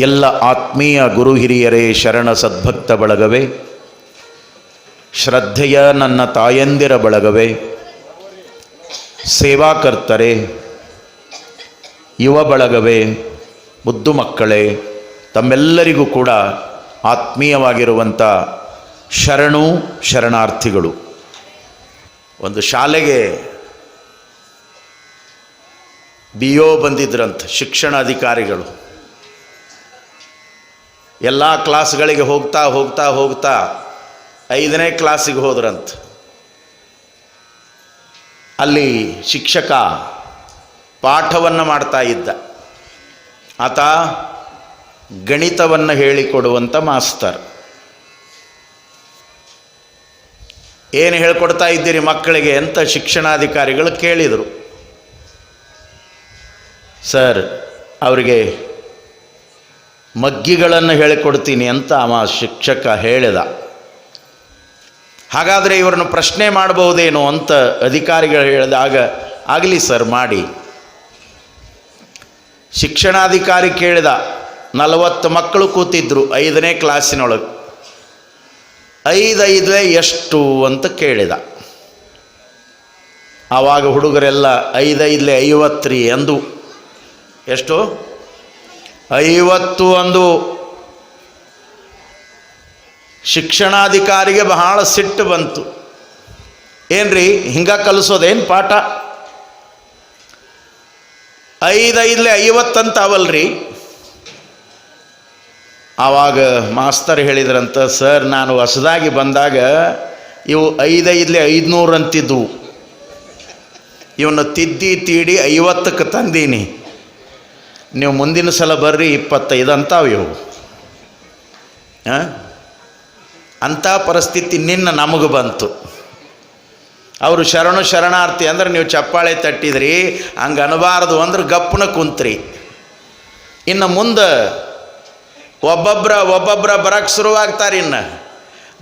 ಎಲ್ಲ ಆತ್ಮೀಯ ಗುರು ಹಿರಿಯರೇ, ಶರಣ ಸದ್ಭಕ್ತ ಬಳಗವೇ, ಶ್ರದ್ಧೆಯ ನನ್ನ ತಾಯಂದಿರ ಬಳಗವೇ, ಸೇವಾಕರ್ತರೇ, ಯುವ ಬಳಗವೇ, ಮುದ್ದು ಮಕ್ಕಳೇ, ತಮ್ಮೆಲ್ಲರಿಗೂ ಕೂಡ ಆತ್ಮೀಯವಾಗಿರುವಂಥ ಶರಣಾರ್ಥಿಗಳು. ಒಂದು ಶಾಲೆಗೆ BO ಬಂದಿದ್ರಂತ, ಶಿಕ್ಷಣಾಧಿಕಾರಿಗಳು. ಎಲ್ಲ ಕ್ಲಾಸ್ಗಳಿಗೆ ಹೋಗ್ತಾ 5ನೇ ಕ್ಲಾಸಿಗೆ ಹೋದ್ರಂತ. ಅಲ್ಲಿ ಶಿಕ್ಷಕ ಪಾಠವನ್ನು ಮಾಡ್ತಾ ಇದ್ದ. ಆತ ಗಣಿತವನ್ನು ಹೇಳಿಕೊಡುವಂಥ ಮಾಸ್ತರ್. ಏನು ಹೇಳ್ಕೊಡ್ತಾ ಇದ್ದೀರಿ ಮಕ್ಕಳಿಗೆ ಅಂತ ಶಿಕ್ಷಣಾಧಿಕಾರಿಗಳು ಕೇಳಿದರು. ಸರ್, ಅವರಿಗೆ ಮಗ್ಗಿಗಳನ್ನು ಹೇಳಿಕೊಡ್ತೀನಿ ಅಂತ ಶಿಕ್ಷಕ ಹೇಳಿದ. ಹಾಗಾದರೆ ಇವರನ್ನು ಪ್ರಶ್ನೆ ಮಾಡಬಹುದೇನೋ ಅಂತ ಅಧಿಕಾರಿಗಳು ಹೇಳಿದಾಗ, ಆಗಲಿ ಸರ್ ಮಾಡಿ. ಶಿಕ್ಷಣಾಧಿಕಾರಿ ಕೇಳಿದ. 40 ಮಕ್ಕಳು ಕೂತಿದ್ರು 5ನೇ ಕ್ಲಾಸಿನೊಳಗೆ. 5 ಎಷ್ಟು ಅಂತ ಕೇಳಿದ. ಆವಾಗ ಹುಡುಗರೆಲ್ಲ 5 50 ಅಂದು. ಎಷ್ಟು? 50 ಅಂದು. ಶಿಕ್ಷಣಾಧಿಕಾರಿಗೆ ಬಹಳ ಸಿಟ್ಟು ಬಂತು. ಏನ್ರಿ ಹಿಂಗ ಕಲಿಸೋದೇನು ಪಾಠ? 5 50 ಅಂತ ಅವಲ್ರಿ. ಆವಾಗ ಮಾಸ್ತರ್ ಹೇಳಿದ್ರಂತ, ಸರ್, ನಾನು ಹೊಸದಾಗಿ ಬಂದಾಗ ಇವು 5 500 ಅಂತಿದ್ವು. ಇವನ್ನ ತಿದ್ದಿ ತೀಡಿ 50ಕ್ಕೆ ತಂದೀನಿ. ನೀವು ಮುಂದಿನ ಸಲ ಬರ್ರಿ 25 ಅಂತಾವ ಇವು. ಅಂಥ ಪರಿಸ್ಥಿತಿ ನಿನ್ನ ನಮಗೆ ಬಂತು. ಅವರು ಶರಣಾರ್ಥಿ ಅಂದ್ರೆ ನೀವು ಚಪ್ಪಾಳೆ ತಟ್ಟಿದ್ರಿ, ಹಂಗೆ ಅನ್ನಬಾರ್ದು ಅಂದ್ರೆ ಗಪ್ಪನ ಕುಂತ್ರಿ. ಇನ್ನು ಮುಂದೆ ಒಬ್ಬೊಬ್ಬರ ಬರಕ್ಕೆ ಶುರುವಾಗ್ತಾರೆ. ಇನ್ನು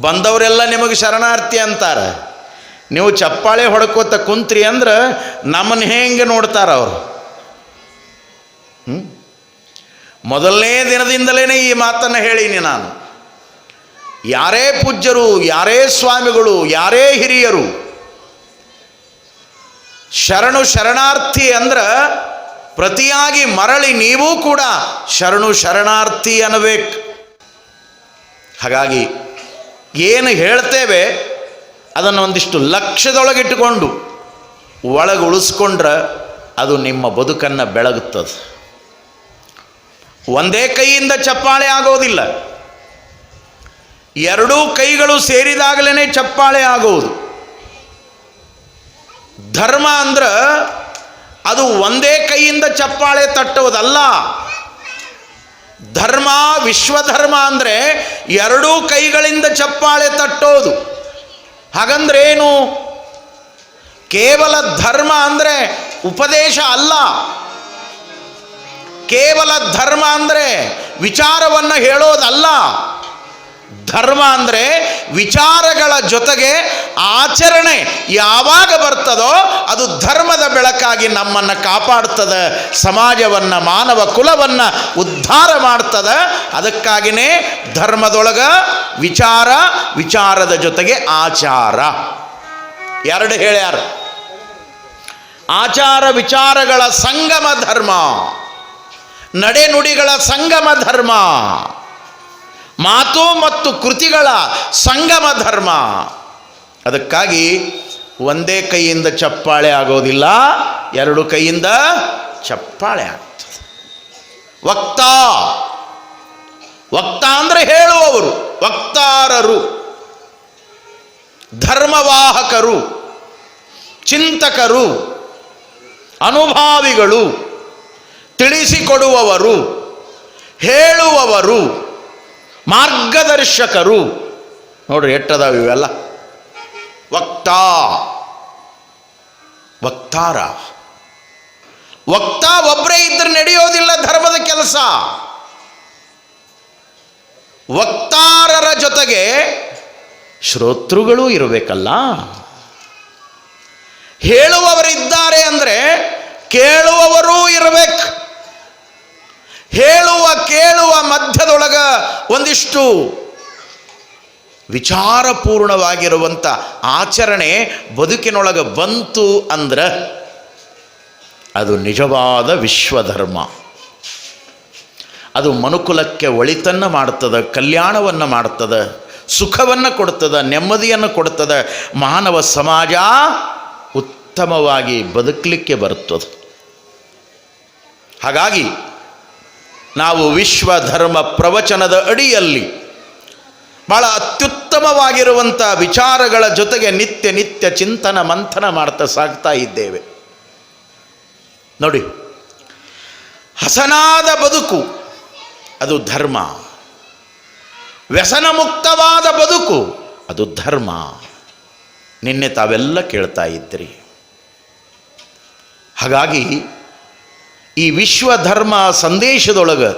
ಬಂದವರೆಲ್ಲ ನಿಮಗೆ ಶರಣಾರ್ಥಿ ಅಂತಾರೆ. ನೀವು ಚಪ್ಪಾಳೆ ಹೊಡ್ಕೋತ ಕುಂತ್ರಿ ಅಂದ್ರೆ ನಮ್ಮನ್ನು ಹೆಂಗೆ ನೋಡ್ತಾರ ಅವರು? ಮೊದಲನೇ ದಿನದಿಂದಲೇ ಈ ಮಾತನ್ನು ಹೇಳೀನಿ ನಾನು. ಯಾರೇ ಪೂಜ್ಯರು, ಯಾರೇ ಸ್ವಾಮಿಗಳು, ಯಾರೇ ಹಿರಿಯರು ಶರಣಾರ್ಥಿ ಅಂದ್ರೆ ಪ್ರತಿಯಾಗಿ ಮರಳಿ ನೀವು ಕೂಡ ಶರಣಾರ್ಥಿ ಅನ್ನಬೇಕು. ಹಾಗಾಗಿ ಏನು ಹೇಳ್ತೇವೆ ಅದನ್ನು ಒಂದಿಷ್ಟು ಲಕ್ಷ್ಯದೊಳಗಿಟ್ಟುಕೊಂಡು ಒಳಗೆ ಉಳಿಸ್ಕೊಂಡ್ರೆ ಅದು ನಿಮ್ಮ ಬದುಕನ್ನು ಬೆಳಗುತ್ತದೆ. ಒಂದೇ ಕೈಯಿಂದ ಚಪ್ಪಾಳೆ ಆಗೋದಿಲ್ಲ, 2 ಕೈಗಳು ಸೇರಿದಾಗಲೇ ಚಪ್ಪಾಳೆ ಆಗೋದು. ಧರ್ಮ ಅಂದ್ರೆ ಅದು ಒಂದೇ ಕೈಯಿಂದ ಚಪ್ಪಾಳೆ ತಟ್ಟೋದಲ್ಲ. ಧರ್ಮ, ವಿಶ್ವಧರ್ಮ ಅಂದರೆ 2 ಕೈಗಳಿಂದ ಚಪ್ಪಾಳೆ ತಟ್ಟೋದು. ಹಾಗಂದ್ರೆ ಏನು? ಕೇವಲ ಧರ್ಮ ಅಂದರೆ ಉಪದೇಶ ಅಲ್ಲ. ಕೇವಲ ಧರ್ಮ ಅಂದರೆ ವಿಚಾರವನ್ನು ಹೇಳೋದಲ್ಲ. ಧರ್ಮ ಅಂದರೆ ವಿಚಾರಗಳ ಜೊತೆಗೆ ಆಚರಣೆ ಯಾವಾಗ ಬರ್ತದೋ ಅದು ಧರ್ಮದ ಬೆಳಕಾಗಿ ನಮ್ಮನ್ನು ಕಾಪಾಡ್ತದೆ, ಸಮಾಜವನ್ನು, ಮಾನವ ಕುಲವನ್ನು ಉದ್ಧಾರ ಮಾಡ್ತದೆ. ಅದಕ್ಕಾಗಿಯೇ ಧರ್ಮದೊಳಗೆ ವಿಚಾರದ ಜೊತೆಗೆ ಆಚಾರ 2 ಹೇಳ್ಯಾರ. ಆಚಾರ ವಿಚಾರಗಳ ಸಂಗಮ ಧರ್ಮ, ನಡೆನುಡಿಗಳ ಸಂಗಮ ಧರ್ಮ, ಮಾತು ಮತ್ತು ಕೃತಿಗಳ ಸಂಗಮ ಧರ್ಮ. ಅದಕ್ಕಾಗಿ ಒಂದೇ ಕೈಯಿಂದ ಚಪ್ಪಾಳೆ ಆಗೋದಿಲ್ಲ, 2 ಕೈಯಿಂದ ಚಪ್ಪಾಳೆ ಆಗ್ತದೆ. ವಕ್ತ ಅಂದರೆ ಹೇಳುವವರು, ವಕ್ತಾರರು, ಧರ್ಮವಾಹಕರು, ಚಿಂತಕರು, ಅನುಭಾವಿಗಳು, ತಿಳಿಸಿಕೊಡುವವರು, ಹೇಳುವವರು, ಮಾರ್ಗದರ್ಶಕರು. ನೋಡ್ರಿ ಎಟ್ಟದಾವ ಇವೆಲ್ಲ. ವಕ್ತಾರ ಒಬ್ಬರೇ ಇದ್ರೆ ನಡೆಯೋದಿಲ್ಲ ಧರ್ಮದ ಕೆಲಸ. ವಕ್ತಾರರ ಜೊತೆಗೆ ಶ್ರೋತೃಗಳೂ ಇರಬೇಕಲ್ಲ. ಹೇಳುವವರಿದ್ದಾರೆ ಅಂದರೆ ಕೇಳುವವರೂ ಇರಬೇಕು. ಹೇಳುವ ಕೇಳುವ ಮಧ್ಯದೊಳಗ ಒಂದಿಷ್ಟು ವಿಚಾರಪೂರ್ಣವಾಗಿರುವಂಥ ಆಚರಣೆ ಬದುಕಿನೊಳಗೆ ಬಂತು ಅಂದ್ರೆ ಅದು ನಿಜವಾದ ವಿಶ್ವಧರ್ಮ. ಅದು ಮನುಕುಲಕ್ಕೆ ಒಳಿತನ್ನು ಮಾಡ್ತದೆ, ಕಲ್ಯಾಣವನ್ನು ಮಾಡ್ತದೆ, ಸುಖವನ್ನು ಕೊಡ್ತದೆ, ನೆಮ್ಮದಿಯನ್ನು ಕೊಡ್ತದೆ. ಮಾನವ ಸಮಾಜ ಉತ್ತಮವಾಗಿ ಬದುಕಲಿಕ್ಕೆ ಬರುತ್ತದೆ. ಹಾಗಾಗಿ ನಾವು ವಿಶ್ವಧರ್ಮ ಪ್ರವಚನದ ಅಡಿಯಲ್ಲಿ ಬಹಳ ಅತ್ಯುತ್ತಮವಾಗಿರುವಂಥ ವಿಚಾರಗಳ ಜೊತೆಗೆ ನಿತ್ಯ ನಿತ್ಯ ಚಿಂತನ ಮಂಥನ ಮಾಡ್ತಾ ಸಾಗ್ತಾ ಇದ್ದೇವೆ. ನೋಡಿ, ಹಸನಾದ ಬದುಕು ಅದು ಧರ್ಮ, ವ್ಯಸನ ಮುಕ್ತವಾದ ಬದುಕು ಅದು ಧರ್ಮ. ನಿನ್ನೆ ತಾವೆಲ್ಲ ಕೇಳ್ತಾ ಇದ್ರಿ. ಹಾಗಾಗಿ ಈ ವಿಶ್ವಧರ್ಮ ಸಂದೇಶದೊಳಗೆ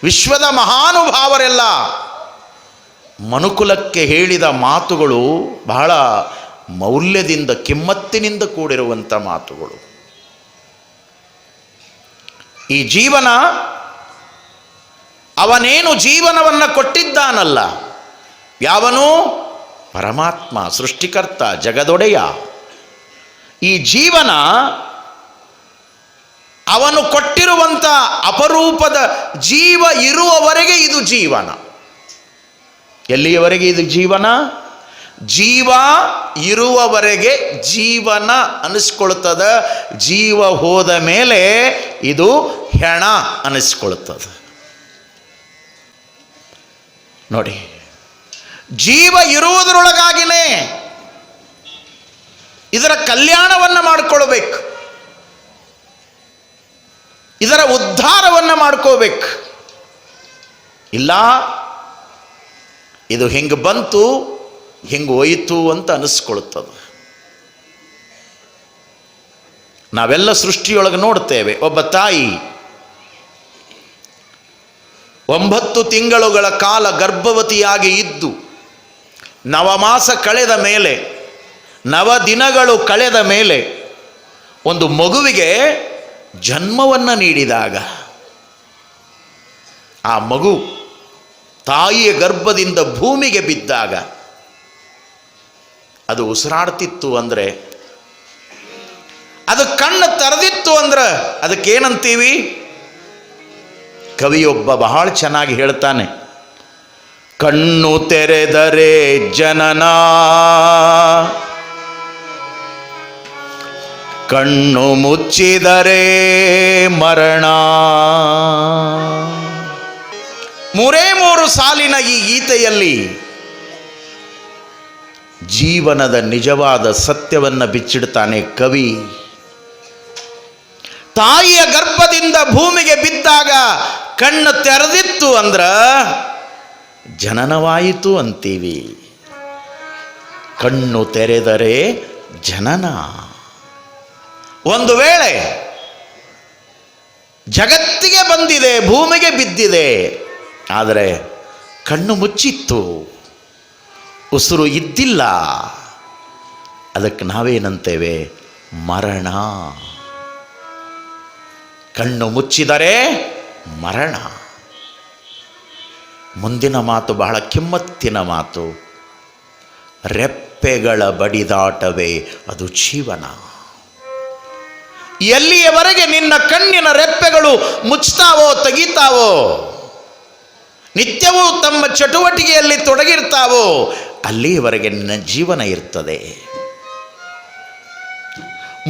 ವಿಶ್ವದ ಮಹಾನುಭಾವರೆಲ್ಲ ಮನುಕುಲಕ್ಕೆ ಹೇಳಿದ ಮಾತುಗಳು ಬಹಳ ಮೌಲ್ಯದಿಂದ, ಕಿಮ್ಮತ್ತಿನಿಂದ ಕೂಡಿರುವಂಥ ಮಾತುಗಳು. ಈ ಜೀವನ, ಅವನೇನು ಜೀವನವನ್ನು ಕೊಟ್ಟಿದ್ದಾನಲ್ಲ, ಯಾವನೂ ಪರಮಾತ್ಮ, ಸೃಷ್ಟಿಕರ್ತ, ಜಗದೊಡೆಯ. ಈ ಜೀವನ ಅವನು ಕೊಟ್ಟಿರುವಂಥ ಅಪರೂಪದ ಜೀವ ಇರುವವರೆಗೆ ಇದು ಜೀವನ. ಎಲ್ಲಿಯವರೆಗೆ ಇದು ಜೀವನ? ಜೀವ ಇರುವವರೆಗೆ ಜೀವನ ಅನಿಸ್ಕೊಳ್ತದೆ. ಜೀವ ಹೋದ ಮೇಲೆ ಇದು ಹೆಣ ಅನಿಸ್ಕೊಳ್ತದೆ. ನೋಡಿ, ಜೀವ ಇರುವುದರೊಳಗಾಗಿನೇ ಇದರ ಕಲ್ಯಾಣವನ್ನು ಮಾಡಿಕೊಳ್ಬೇಕು, ಇದರ ಉದ್ಧಾರವನ್ನು ಮಾಡ್ಕೋಬೇಕು. ಇಲ್ಲ ಇದು ಹಿಂಗೆ ಬಂತು, ಹಿಂಗೆ ಹೋಯಿತು ಅಂತ ಅನಿಸ್ಕೊಳ್ತದೆ. ನಾವೆಲ್ಲ ಸೃಷ್ಟಿಯೊಳಗೆ ನೋಡ್ತೇವೆ, ಒಬ್ಬ ತಾಯಿ 9 ತಿಂಗಳುಗಳ ಕಾಲ ಗರ್ಭವತಿಯಾಗಿ ಇದ್ದು, ನವಮಾಸ ಕಳೆದ ಮೇಲೆ, 9 ದಿನಗಳು ಕಳೆದ ಮೇಲೆ ಒಂದು ಮಗುವಿಗೆ ಜನ್ಮವನ್ನು ನೀಡಿದಾಗ ಆ ಮಗು ತಾಯಿಯ ಗರ್ಭದಿಂದ ಭೂಮಿಗೆ ಬಿದ್ದಾಗ ಅದು ಉಸಿರಾಡ್ತಿತ್ತು ಅಂದರೆ, ಅದು ಕಣ್ಣು ತೆರೆದಿತ್ತು ಅಂದ್ರೆ ಅದಕ್ಕೇನಂತೀವಿ? ಕವಿಯೊಬ್ಬ ಬಹಳ ಚೆನ್ನಾಗಿ ಹೇಳ್ತಾನೆ, ಕಣ್ಣು ತೆರೆದರೆ ಜನನ, ಕಣ್ಣು ಮುಚ್ಚಿದರೆ ಮರಣ. 3 ಸಾಲಿನ ಈ ಗೀತೆಯಲ್ಲಿ ಜೀವನದ ನಿಜವಾದ ಸತ್ಯವನ್ನು ಬಿಚ್ಚಿಡ್ತಾನೆ ಕವಿ. ತಾಯಿಯ ಗರ್ಭದಿಂದ ಭೂಮಿಗೆ ಬಿದ್ದಾಗ ಕಣ್ಣು ತೆರೆದಿತ್ತು ಅಂದ್ರೆ ಜನನವಾಯಿತು ಅಂತೀವಿ. ಕಣ್ಣು ತೆರೆದರೆ ಜನನ. ಒಂದು ವೇಳೆ ಜಗತ್ತಿಗೆ ಬಂದಿದೆ, ಭೂಮಿಗೆ ಬಿದ್ದಿದೆ, ಆದರೆ ಕಣ್ಣು ಮುಚ್ಚಿತ್ತು, ಉಸಿರು ಇದ್ದಿಲ್ಲ, ಅದಕ್ಕೆ ನಾವೇನಂತೇವೆ? ಮರಣ. ಕಣ್ಣು ಮುಚ್ಚಿದರೆ ಮರಣ. ಮುಂದಿನ ಮಾತು ಬಹಳ ಕಿಮ್ಮತ್ತಿನ ಮಾತು. ರೆಪ್ಪೆಗಳ ಬಡಿದಾಟವೇ ಅದು ಜೀವನ. ಎಲ್ಲಿಯವರೆಗೆ ನಿನ್ನ ಕಣ್ಣಿನ ರೆಪ್ಪೆಗಳು ಮುಚ್ತಾವೋ, ತೆಗಿತಾವೋ, ನಿತ್ಯವೂ ತಮ್ಮ ಚಟುವಟಿಕೆಯಲ್ಲಿ ತೊಡಗಿರ್ತಾವೋ, ಅಲ್ಲಿಯವರೆಗೆ ನಿನ್ನ ಜೀವನ ಇರ್ತದೆ.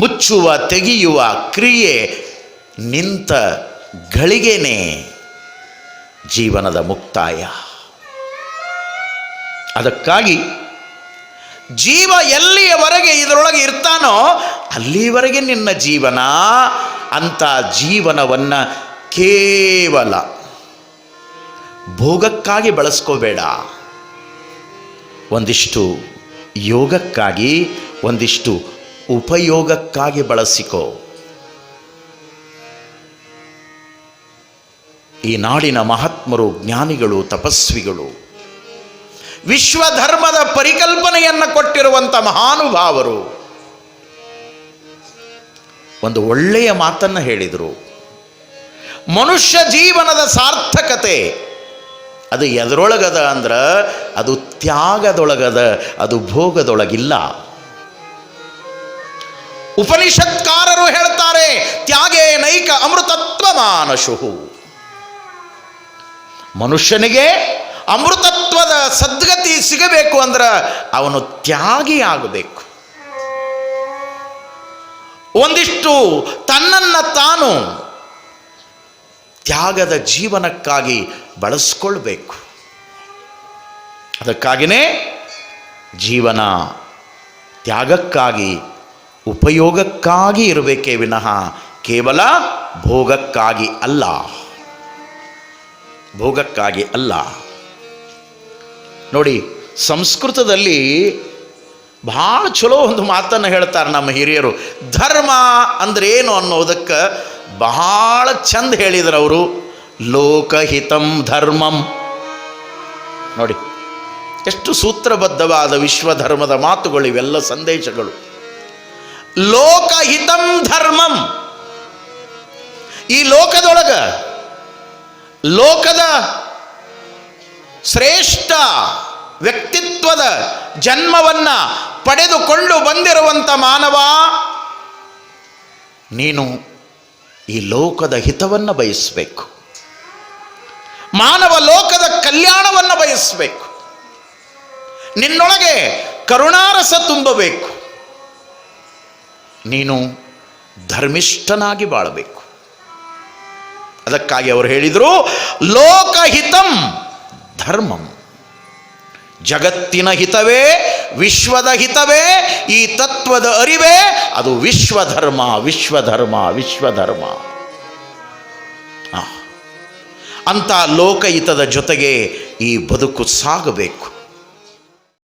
ಮುಚ್ಚುವ ತೆಗೆಯುವ ಕ್ರಿಯೆ ನಿಂತ ಗಳಿಗೆನೇ ಜೀವನದ ಮುಕ್ತಾಯ. ಅದಕ್ಕಾಗಿ ಜೀವ ಎಲ್ಲಿಯವರೆಗೆ ಇದರೊಳಗೆ ಇರ್ತಾನೋ ಅಲ್ಲಿವರೆಗೆ ನಿನ್ನ ಜೀವನ. ಅಂತ ಜೀವನವನ್ನು ಕೇವಲ ಭೋಗಕ್ಕಾಗಿ ಬಳಸ್ಕೋಬೇಡ. ಒಂದಿಷ್ಟು ಯೋಗಕ್ಕಾಗಿ, ಒಂದಿಷ್ಟು ಉಪಯೋಗಕ್ಕಾಗಿ ಬಳಸಿಕೋ. ಈ ನಾಡಿನ ಮಹಾತ್ಮರು, ಜ್ಞಾನಿಗಳು, ತಪಸ್ವಿಗಳು, ವಿಶ್ವಧರ್ಮದ ಪರಿಕಲ್ಪನೆಯನ್ನು ಕೊಟ್ಟಿರುವಂಥ ಮಹಾನುಭಾವರು ಒಂದು ಒಳ್ಳೆಯ ಮಾತನ್ನು ಹೇಳಿದರು. ಮನುಷ್ಯ ಜೀವನದ ಸಾರ್ಥಕತೆ ಅದು ಎದರೊಳಗದ ಅಂದ್ರೆ ಅದು ತ್ಯಾಗದೊಳಗದ, ಅದು ಭೋಗದೊಳಗಿಲ್ಲ. ಉಪನಿಷತ್ಕಾರರು ಹೇಳ್ತಾರೆ, ತ್ಯಾಗೇ ನೈಕ ಅಮೃತತ್ವ ಮಾನಶು. ಮನುಷ್ಯನಿಗೆ ಅಮೃತತ್ವದ ಸದ್ಗತಿ ಸಿಗಬೇಕು ಅಂದ್ರೆ ಅವನು ತ್ಯಾಗಿ ಆಗಬೇಕು. ಒಂದಿಷ್ಟು ತನ್ನನ್ನು ತಾನು ತ್ಯಾಗದ ಜೀವನಕ್ಕಾಗಿ ಬಳಸ್ಕೊಳ್ಬೇಕು. ಅದಕ್ಕಾಗಿಯೇ ಜೀವನ ತ್ಯಾಗಕ್ಕಾಗಿ, ಉಪಯೋಗಕ್ಕಾಗಿ ಇರಬೇಕೇ ವಿನಃ ಕೇವಲ ಭೋಗಕ್ಕಾಗಿ ಅಲ್ಲ. ಭೋಗಕ್ಕಾಗಿ ಅಲ್ಲ. ನೋಡಿ, ಸಂಸ್ಕೃತದಲ್ಲಿ ಭಾಳ ಚಲೋ ಒಂದು ಮಾತನ್ನು ಹೇಳ್ತಾರೆ ನಮ್ಮ ಹಿರಿಯರು. ಧರ್ಮ ಅಂದ್ರೆ ಏನು ಅನ್ನೋದಕ್ಕೆ ಬಹಳ ಚಂದ ಹೇಳಿದ್ರು ಅವರು. ಲೋಕಹಿತಂ ಧರ್ಮಂ. ನೋಡಿ ಎಷ್ಟು ಸೂತ್ರಬದ್ಧವಾದ ವಿಶ್ವಧರ್ಮದ ಮಾತುಗಳು ಇವೆಲ್ಲ, ಸಂದೇಶಗಳು. ಲೋಕಹಿತಂ ಧರ್ಮಂ. ಈ ಲೋಕದೊಳಗ ಲೋಕದ ಶ್ರೇಷ್ಠ ವ್ಯಕ್ತಿತ್ವದ ಜನ್ಮವನ್ನ ಪಡೆದುಕೊಂಡು ಬಂದಿರುವಂಥ ಮಾನವ, ನೀನು ಈ ಲೋಕದ ಹಿತವನ್ನು ಬಯಸಬೇಕು. ಮಾನವ ಲೋಕದ ಕಲ್ಯಾಣವನ್ನು ಬಯಸಬೇಕು. ನಿನ್ನೊಳಗೆ ಕರುಣಾರಸ ತುಂಬಬೇಕು. ನೀನು ಧರ್ಮಿಷ್ಠನಾಗಿ ಬಾಳಬೇಕು. ಅದಕ್ಕಾಗಿ ಅವರು ಹೇಳಿದರು, ಲೋಕಹಿತಂ ಧರ್ಮಂ. ಜಗತ್ತಿನ ಹಿತವೇ, ವಿಶ್ವದ ಹಿತವೇ, ಈ ತತ್ವದ ಅರಿವೇ ಅದು ವಿಶ್ವಧರ್ಮ. ವಿಶ್ವಧರ್ಮ ವಿಶ್ವಧರ್ಮ ಅಂತ ಲೋಕಹಿತದ ಜೊತೆಗೆ ಈ ಬದುಕು ಸಾಗಬೇಕು.